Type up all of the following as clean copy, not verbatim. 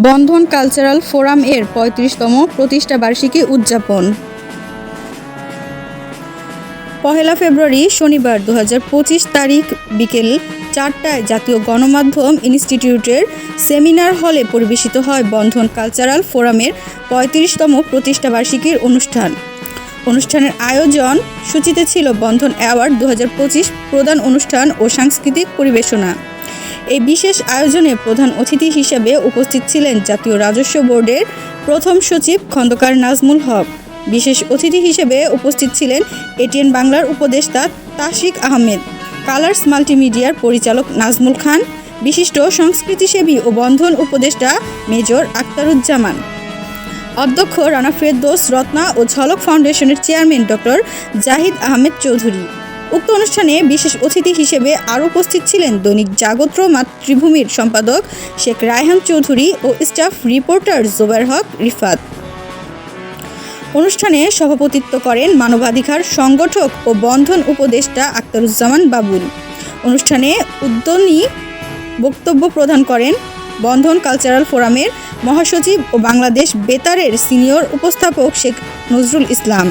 বন্ধন cultural forum এর ৩৫তম প্রতিষ্ঠা বার্ষিকী উদযাপন। ১ ফেব্রুয়ারি শনিবার ২০২৫ তারিখ বিকেল ৪টায় জাতীয় গণমাধ্যম ইনস্টিটিউটের সেমিনার হলে পরিবেশিত হয় বন্ধন কালচারাল ফোরামের ৩৫তম প্রতিষ্ঠা বার্ষিকীর অনুষ্ঠান। অনুষ্ঠানের আয়োজন সূচিতে ছিল বন্ধন অ্যাওয়ার্ড ২০২৫ প্রদান অনুষ্ঠান ও সাংস্কৃতিক পরিবেশনা। এই বিশেষ আয়োজনে প্রধান অতিথি হিসেবে উপস্থিত ছিলেন জাতীয় রাজস্ব বোর্ডের প্রথম সচিব খন্দকার নাজমুল হক। বিশেষ অতিথি হিসেবে উপস্থিত ছিলেন এটিএন বাংলার উপদেষ্টা তাশরিক আহমেদ, কালার্স মাল্টিমিডিয়ার পরিচালক নাজমুল খান, বিশিষ্ট সংস্কৃতিসেবী ও বন্ধন উপদেষ্টা মেজর আখতারুজ্জামান, অধ্যক্ষ রানা ফেরদৌস রত্না ও ঝলক ফাউন্ডেশনের চেয়ারম্যান ডক্টর জাহিদ আহমেদ চৌধুরী। উক্ত অনুষ্ঠানে বিশেষ অতিথি হিসেবে আরও উপস্থিত ছিলেন দৈনিক জাগত্র মাতৃভূমির সম্পাদক শেখ রায়হান চৌধুরী ও স্টাফ রিপোর্টার জোবায়ের হক রিফাত। অনুষ্ঠানে সভাপতিত্ব করেন মানবাধিকার সংগঠক ও বন্ধন উপদেষ্টা আখতারুজ্জামান বাবুল। অনুষ্ঠানে উদ্বোধনী বক্তব্য প্রদান করেন বন্ধন কালচারাল ফোরামের মহাসচিব ও বাংলাদেশ বেতারের সিনিয়র উপস্থাপক শেখ নজরুল ইসলাম।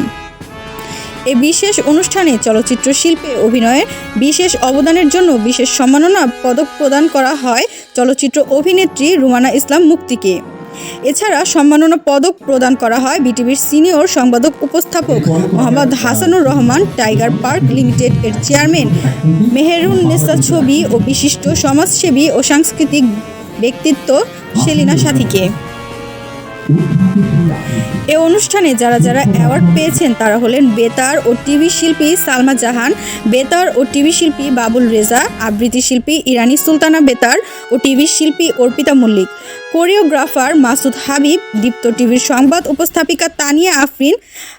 এই বিশেষ অনুষ্ঠানে চলচ্চিত্র শিল্পে অভিনয়ের বিশেষ অবদানের জন্য বিশেষ সম্মাননা পদক প্রদান করা হয় চলচ্চিত্র অভিনেত্রী রুমানা ইসলাম মুক্তিকে। এছাড়া সম্মাননা পদক প্রদান করা হয় বিটিভির সিনিয়র সংবাদক উপস্থাপক Mohammad Hasanur Rahman, tiger park limited এর চেয়ারম্যান মেহেরুন্নেসা ছবি ও বিশিষ্ট সমাজসেবী ও সাংস্কৃতিক ব্যক্তিত্ব সেলিনা সাথীকে। এ অনুষ্ঠানে যারা অ্যাওয়ার্ড পেয়েছেন তারা হলেন বেতার ও টিভি শিল্পী সালমা জাহান, বেতার ও টিভি শিল্পী বাবুল রেজা, আবৃত্তি শিল্পী ইরানি সুলতানা বেতার ও টিভি শিল্পী অর্পিতা মল্লিক, কোরিওগ্রাফার মাসুদ হাবিব, দীপ্ত টিভির সংবাদ উপস্থাপিকা তানিয়া আফরিন,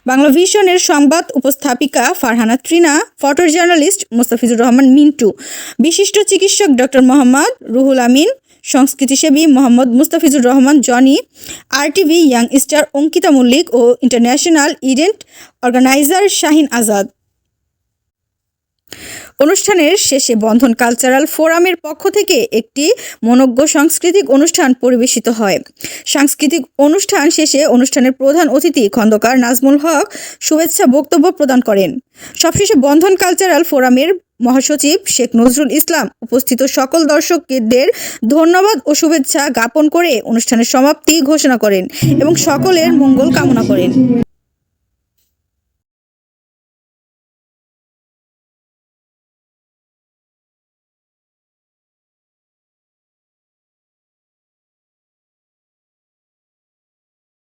বাংলা ভিশনের সংবাদ উপস্থাপিকা ফারহানা ত্রিনা, ফটো জার্নালিস্ট মোস্তাফিজুর রহমান মিন্টু, বিশিষ্ট চিকিৎসক ডক্টর মোহাম্মদ রুহুল আমিন, সংস্কৃতিসেবী Mohammad Mustafizur Rahman Johny, RTV young star Ankita Mallick ও international event organiser Shahin Azad. অনুষ্ঠানের শেষে বন্ধন কালচারাল ফোরামের পক্ষ থেকে একটি মনোজ্ঞ সাংস্কৃতিক অনুষ্ঠান পরিবেশিত হয়। সাংস্কৃতিক অনুষ্ঠান শেষে অনুষ্ঠানের প্রধান অতিথি খন্দকার নাজমুল হক শুভেচ্ছা বক্তব্য প্রদান করেন। সবশেষে বন্ধন কালচারাল ফোরামের মহাসচিব শেখ নজরুল ইসলাম উপস্থিত সকল দর্শকদের ধন্যবাদ ও শুভেচ্ছা জ্ঞাপন করে অনুষ্ঠানের সমাপ্তি ঘোষণা করেন এবং সকলের মঙ্গল কামনা করেন।